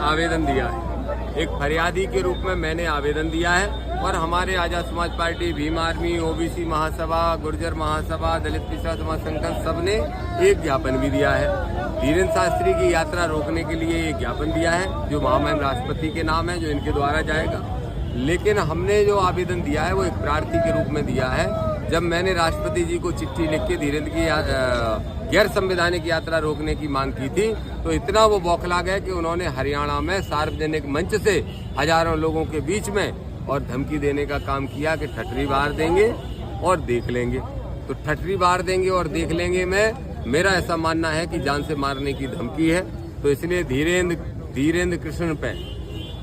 आवेदन दिया है। एक फरियादी के रूप में मैंने आवेदन दिया है और हमारे Azad Samaj party, Bhim army, OBC महासभा, गुर्जर महासभा, दलित पिछड़ा समाज संगठन सबने एक ज्ञापन भी दिया है। धीरेन्द्र शास्त्री की यात्रा रोकने के लिए एक ज्ञापन दिया है जो महामहिम राष्ट्रपति के नाम है, जो इनके द्वारा जाएगा। लेकिन हमने जो आवेदन दिया है वो एक प्रार्थी के रूप में दिया है। जब मैंने राष्ट्रपति जी को चिट्ठी लिख के धीरेन्द्र की गैर संवैधानिक यात्रा रोकने की मांग की थी तो इतना वो बौखला गए कि उन्होंने हरियाणा में सार्वजनिक मंच से हजारों लोगों के बीच में और धमकी देने का काम किया कि ठठरी बाहर देंगे और देख लेंगे। तो ठठरी बाहर देंगे और देख लेंगे में मेरा ऐसा मानना है कि जान से मारने की धमकी है। तो इसलिए धीरेन्द्र कृष्ण पे,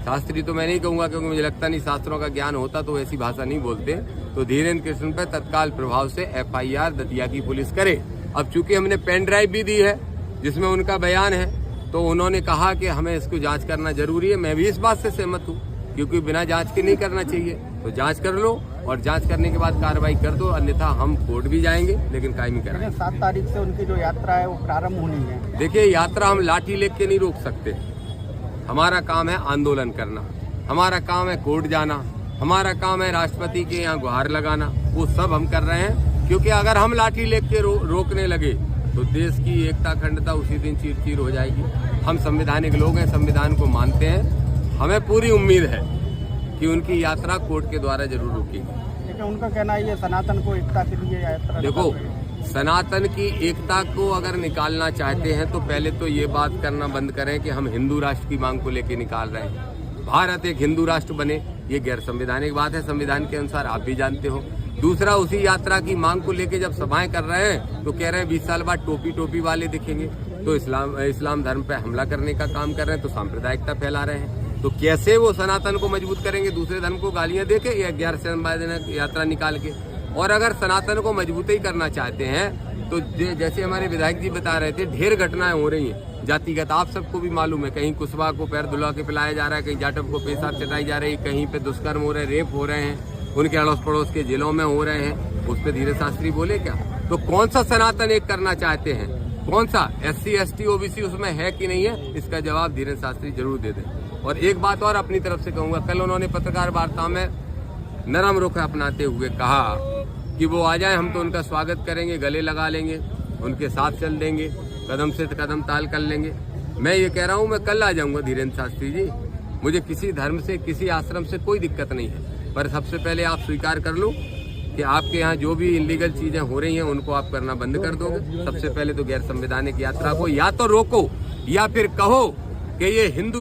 शास्त्री तो मैं नहीं कहूंगा क्योंकि मुझे लगता नहीं शास्त्रों का ज्ञान होता तो ऐसी भाषा नहीं बोलते। तो धीरेन्द्र कृष्ण पे तत्काल प्रभाव से FIR दतिया की पुलिस करे। अब चूंकि हमने पेन ड्राइव भी दी है जिसमें उनका बयान है तो उन्होंने कहा कि हमें इसको जांच करना जरूरी है। मैं भी इस बात से सहमत हूँ क्योंकि बिना जांच के नहीं करना चाहिए। तो जांच कर लो और जांच करने के बाद कार्रवाई कर दो, अन्यथा हम कोर्ट भी जाएंगे लेकिन कायमी कराएंगे। 7 तारीख से उनकी जो यात्रा है वो प्रारंभ होनी है। देखिए, यात्रा हम लाठी लेके नहीं रोक सकते। हमारा काम है आंदोलन करना, हमारा काम है कोर्ट जाना, हमारा काम है राष्ट्रपति के यहाँ गुहार लगाना। वो सब हम कर रहे हैं क्योंकि अगर हम लाठी लेके रोकने लगे तो देश की एकता अखंडता उसी दिन चीर-चीर हो जाएगी। हम संवैधानिक लोग हैं, संविधान को मानते हैं। हमें पूरी उम्मीद है कि उनकी यात्रा कोर्ट के द्वारा जरूर रुकेगी। लेकिन उनका कहना है ये सनातन को एकता के लिए यात्रा। देखो, सनातन की एकता को अगर निकालना चाहते हैं तो पहले तो ये बात करना बंद करें कि हम हिंदू राष्ट्र की मांग को लेकर निकाल रहे हैं। भारत एक हिंदू राष्ट्र बने, ये गैर संवैधानिक बात है, संविधान के अनुसार आप भी जानते हो। दूसरा, उसी यात्रा की मांग को लेके जब सभाएं कर रहे हैं तो कह रहे हैं 20 साल बाद टोपी वाले दिखेंगे, तो इस्लाम धर्म पे हमला करने का काम कर रहे हैं, तो सांप्रदायिकता फैला रहे हैं। तो कैसे वो सनातन को मजबूत करेंगे दूसरे धर्म को गालियां देके या गैर संवैधानिक यात्रा निकाल के? और अगर सनातन को मजबूत ही करना चाहते हैं तो जैसे हमारे विधायक जी बता रहे थे, ढेर घटनाएं हो रही हैं जातिगत, आप सबको भी मालूम है। कहीं कुशवाहा को पैर धुला के पिलाया जा रहा है, कहीं जाटव को पेशाब चटाई जा रही है, कहीं पे दुष्कर्म हो रहे, रेप हो रहे हैं, उनके अड़ोस पड़ोस के जिलों में हो रहे हैं। उस पर धीरेन्द्र शास्त्री बोले क्या? तो कौन सा सनातन एक करना चाहते हैं? कौन सा SC ST OBC उसमें है कि नहीं है? इसका जवाब धीरेन्द्र शास्त्री जरूर दे दें। और एक बात और अपनी तरफ से कहूंगा, कल उन्होंने पत्रकार वार्ता में नरम रुख अपनाते हुए कहा कि वो आ जाए, हम तो उनका स्वागत करेंगे, गले लगा लेंगे, उनके साथ चल देंगे, कदम से कदम ताल कर लेंगे। मैं ये कह रहा हूँ, मैं कल आ जाऊंगा धीरेन्द्र शास्त्री जी, मुझे किसी धर्म से, किसी आश्रम से कोई दिक्कत नहीं है। पर सबसे पहले आप स्वीकार कर लो कि आपके यहाँ जो भी इलीगल चीजें हो रही हैं उनको आप करना बंद कर दोगे। सबसे पहले तो गैर संवैधानिक यात्रा को या तो रोको या फिर कहो कि ये हिंदू